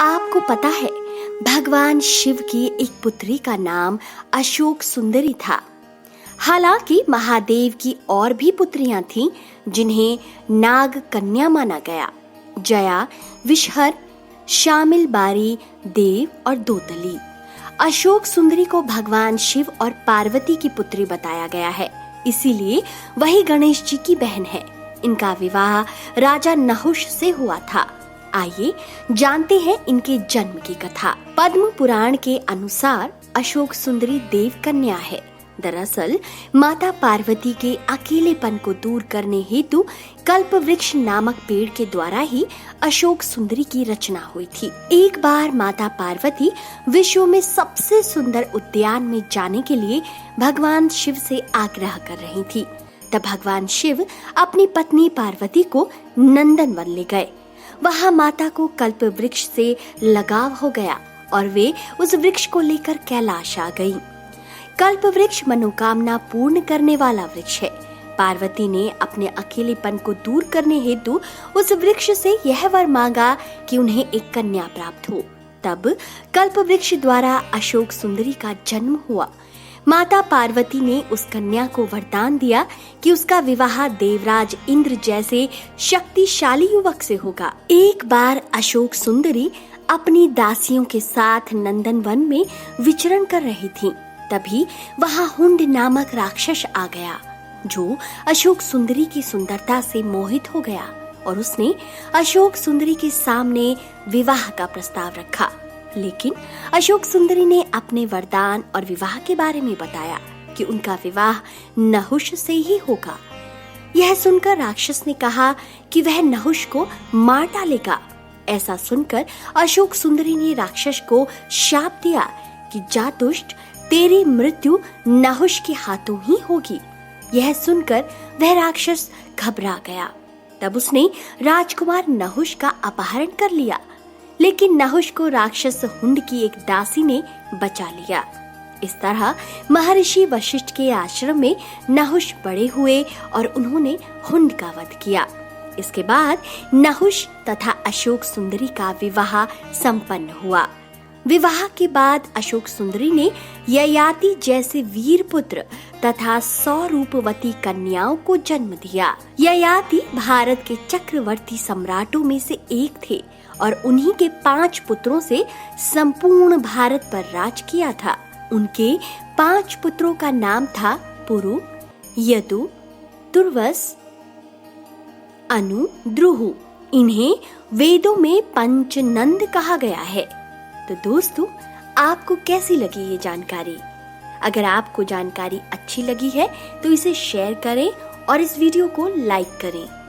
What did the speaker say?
आपको पता है, भगवान शिव की एक पुत्री का नाम अशोक सुंदरी था। हालांकि महादेव की और भी पुत्रियां थीं, जिन्हें नाग कन्या माना गया। जया, विषहर, शामिल बारी, देव और दोतली। अशोक सुंदरी को भगवान शिव और पार्वती की पुत्री बताया गया है, इसीलिए वही गणेश जी की बहन है। इनका विवाह राजा नहुष से हुआ था। आइए जानते हैं इनके जन्म की कथा। पद्म पुराण के अनुसार अशोक सुंदरी देव कन्या है। दरअसल माता पार्वती के अकेलेपन को दूर करने हेतु कल्प वृक्ष नामक पेड़ के द्वारा ही अशोक सुंदरी की रचना हुई थी। एक बार माता पार्वती विश्व में सबसे सुंदर उद्यान में जाने के लिए भगवान शिव से आग्रह कर रही थी। तब भगवान शिव अपनी पत्नी पार्वती को नंदनवन ले गए। वहाँ माता को कल्प वृक्ष से लगाव हो गया और वे उस वृक्ष को लेकर कैलाश आ गईं। कल्प वृक्ष मनोकामना पूर्ण करने वाला वृक्ष है। पार्वती ने अपने अकेलेपन को दूर करने हेतु उस वृक्ष से यह वर मांगा कि उन्हें एक कन्या प्राप्त हो। तब कल्प वृक्ष द्वारा अशोक सुंदरी का जन्म हुआ। माता पार्वती ने उस कन्या को वरदान दिया कि उसका विवाह देवराज इंद्र जैसे शक्तिशाली युवक से होगा। एक बार अशोक सुंदरी अपनी दासियों के साथ नंदनवन में विचरण कर रही थीं। तभी वहाँ हुंड नामक राक्षस आ गया, जो अशोक सुंदरी की सुंदरता से मोहित हो गया और उसने अशोक सुंदरी के सामने विवाह का प्रस्ताव रखा। लेकिन अशोक सुंदरी ने अपने वरदान और विवाह के बारे में बताया कि उनका विवाह नहुष से ही होगा। यह सुनकर राक्षस ने कहा कि वह नहुष को मार डालेगा। ऐसा सुनकर अशोक सुंदरी ने राक्षस को शाप दिया कि जा दुष्ट, तेरी मृत्यु नहुष के हाथों ही होगी। यह सुनकर वह राक्षस घबरा गया। तब उसने राजकुमार नहुष का अपहरण कर लिया, लेकिन नहुष को राक्षस हुंड की एक दासी ने बचा लिया। इस तरह महर्षि वशिष्ठ के आश्रम में नहुष बड़े हुए और उन्होंने हुंड का वध किया। इसके बाद नहुष तथा अशोक सुंदरी का विवाह संपन्न हुआ। विवाह के बाद अशोक सुंदरी ने ययाति जैसे वीर पुत्र तथा 100 रूपवती कन्याओं को जन्म दिया। ययाति भारत के चक्रवर्ती सम्राटों में से एक थे और उन्हीं के 5 पुत्रों से संपूर्ण भारत पर राज किया था। उनके 5 पुत्रों का नाम था पुरु, यदु, तुर्वस, अनु, द्रुहु। इन्हें वेदों में पंचनंद कहा गया है। तो दोस्तों, आपको कैसी लगी ये जानकारी? अगर आपको जानकारी अच्छी लगी है तो इसे शेयर करें और इस वीडियो को लाइक करें।